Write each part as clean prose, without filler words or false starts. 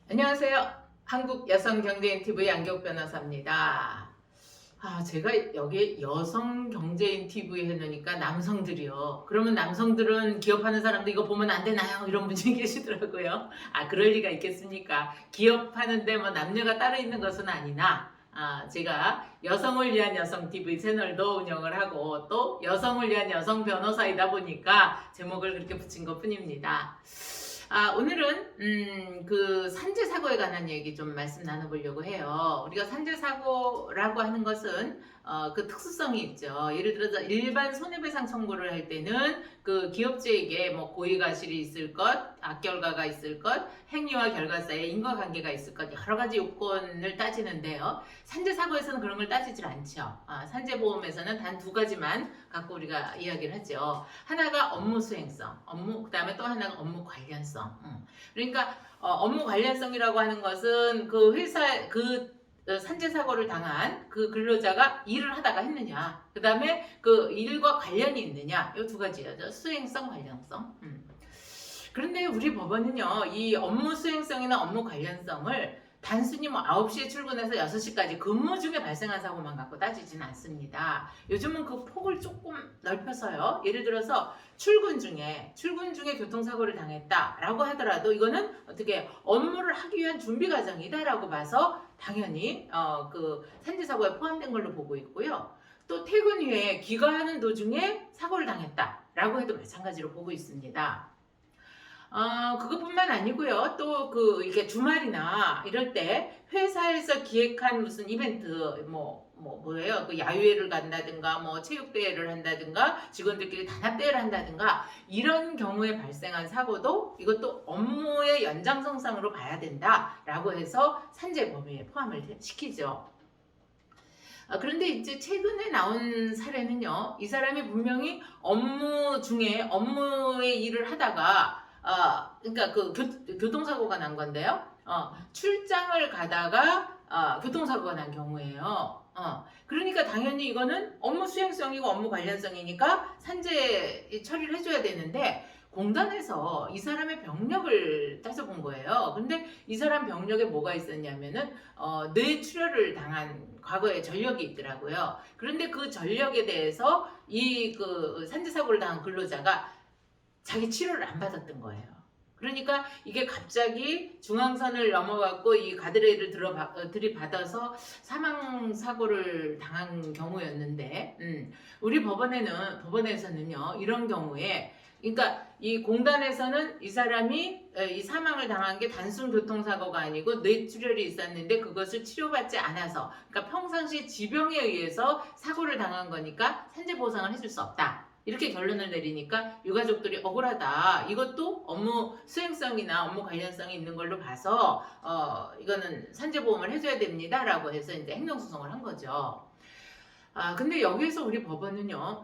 안녕하세요. 한국 여성경제인 TV 양경 변호사입니다. 제가 여기 여성경제인 TV 해놓으니까 남성들이요. 그러면 남성들은 기업하는 사람도 이거 보면 안 되나요? 이런 분이 계시더라고요. 그럴 리가 있겠습니까? 기업하는데 뭐 남녀가 따로 있는 것은 아니나, 제가 여성을 위한 여성 TV 채널도 운영을 하고 또 여성을 위한 여성 변호사이다 보니까 제목을 그렇게 붙인 것 뿐입니다. 오늘은 그 산재 사고에 관한 얘기 좀 말씀 나눠보려고 해요. 우리가 산재 사고라고 하는 것은 그 특수성이 있죠. 예를 들어서 일반 손해배상 청구를 할 때는 그 기업주에게 뭐 고의가실이 있을 것, 악결과가 있을 것, 행위와 결과 사이에 인과관계가 있을 것, 여러 가지 요건을 따지는데요. 산재 사고에서는 그런 걸 따지질 않죠. 산재보험에서는 단 두 가지만 갖고 우리가 이야기를 하죠. 하나가 업무 수행성, 그 다음에 또 하나가 업무 관련성. 그러니까 업무 관련성이라고 하는 것은 그 회사 산재 사고를 당한 그 근로자가 일을 하다가 했느냐, 그 다음에 그 일과 관련이 있느냐, 이 두 가지죠. 수행성, 관련성. 그런데 우리 법원은요, 이 업무 수행성이나 업무 관련성을 단순히 뭐 9시에 출근해서 6시까지 근무 중에 발생한 사고만 갖고 따지진 않습니다. 요즘은 그 폭을 조금 넓혀서요. 예를 들어서 출근 중에 교통사고를 당했다라고 하더라도 이거는 어떻게 업무를 하기 위한 준비 과정이다라고 봐서 당연히 그 산재사고에 포함된 걸로 보고 있고요. 또 퇴근 후에 귀가하는 도중에 사고를 당했다라고 해도 마찬가지로 보고 있습니다. 그것뿐만 아니고요. 또 이게 주말이나 이럴 때 회사에서 기획한 무슨 이벤트, 뭐예요? 그 야유회를 간다든가, 뭐 체육대회를 한다든가, 직원들끼리 단합대회를 한다든가, 이런 경우에 발생한 사고도 이것도 업무의 연장선상으로 봐야 된다라고 해서 산재 범위에 포함을 시키죠. 그런데 이제 최근에 나온 사례는요, 이 사람이 분명히 업무 중에 업무의 일을 하다가 그러니까 그 교통사고가 난 건데요. 출장을 가다가 교통사고가 난 경우예요. 그러니까 당연히 이거는 업무 수행성이고 업무 관련성이니까 산재 처리를 해줘야 되는데 공단에서 이 사람의 병력을 따져본 거예요. 근데 이 사람 병력에 뭐가 있었냐면은 뇌출혈을 당한 과거에 전력이 있더라고요. 그런데 그 전력에 대해서 이 그 산재 사고를 당한 근로자가 자기 치료를 안 받았던 거예요. 그러니까 이게 갑자기 중앙선을 넘어갔고 이 가드레일을 들이받아서 사망 사고를 당한 경우였는데, 우리 법원에서는요 이런 경우에, 그러니까 이 공단에서는 이 사람이 이 사망을 당한 게 단순 교통사고가 아니고 뇌출혈이 있었는데 그것을 치료받지 않아서, 그러니까 평상시 지병에 의해서 사고를 당한 거니까 산재 보상을 해줄 수 없다. 이렇게 결론을 내리니까 유가족들이 억울하다. 이것도 업무 수행성이나 업무 관련성이 있는 걸로 봐서 이거는 산재보험을 해줘야 됩니다라고 해서 이제 행정소송을 한 거죠. 근데 여기에서 우리 법원은요,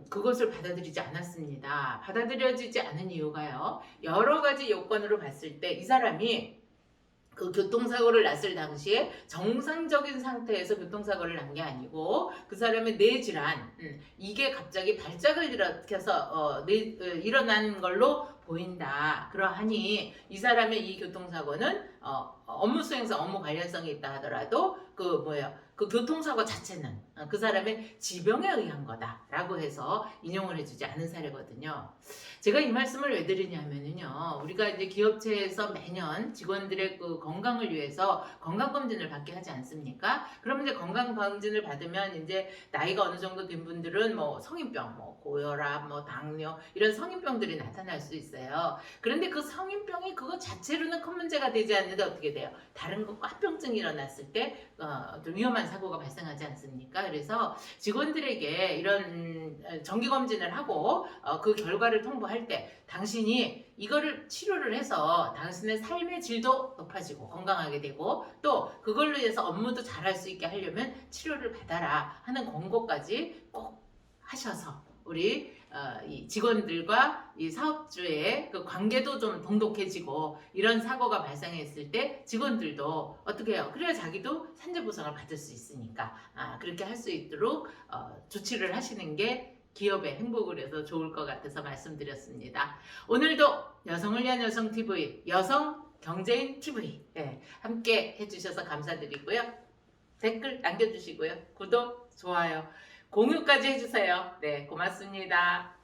그것을 받아들이지 않았습니다. 받아들여지지 않은 이유가요, 여러 가지 요건으로 봤을 때 이 사람이 그 교통사고를 났을 당시에 정상적인 상태에서 교통사고를 난 게 아니고 그 사람의 뇌질환, 이게 갑자기 발작을 일으켜서 일어난 걸로 보인다. 그러하니 이 사람의 이 교통사고는 업무 수행성, 업무 관련성이 있다 하더라도 그 교통사고 자체는 그 사람의 지병에 의한 거다라고 해서 인용을 해주지 않은 사례거든요. 제가 이 말씀을 왜 드리냐면요, 우리가 이제 기업체에서 매년 직원들의 그 건강을 위해서 건강검진을 받게 하지 않습니까? 그러면 이제 건강검진을 받으면 이제 나이가 어느 정도 된 분들은 뭐 성인병, 뭐 고혈압, 뭐 당뇨, 이런 성인병들이 나타날 수 있어요. 그런데 그 성인병이 그거 자체로는 큰 문제가 되지 않는데 어떻게 돼요? 다른 거 과병증이 일어났을 때 좀 위험한 사고가 발생하지 않습니까? 그래서 직원들에게 이런 정기검진을 하고 그 결과를 통보할 때 당신이 이거를 치료를 해서 당신의 삶의 질도 높아지고 건강하게 되고 또 그걸로 인해서 업무도 잘할 수 있게 하려면 치료를 받아라 하는 권고까지 꼭 하셔서 우리 이 직원들과 이 사업주의 그 관계도 좀 돈독해지고 이런 사고가 발생했을 때 직원들도 어떻게 해요? 그래야 자기도 산재보상을 받을 수 있으니까 그렇게 할 수 있도록 조치를 하시는 게 기업의 행복을 위해서 좋을 것 같아서 말씀드렸습니다. 오늘도 여성을 위한 여성TV 여성 경제인 TV 함께 해주셔서 감사드리고요. 댓글 남겨주시고요. 구독, 좋아요, 공유까지 해주세요. 네, 고맙습니다.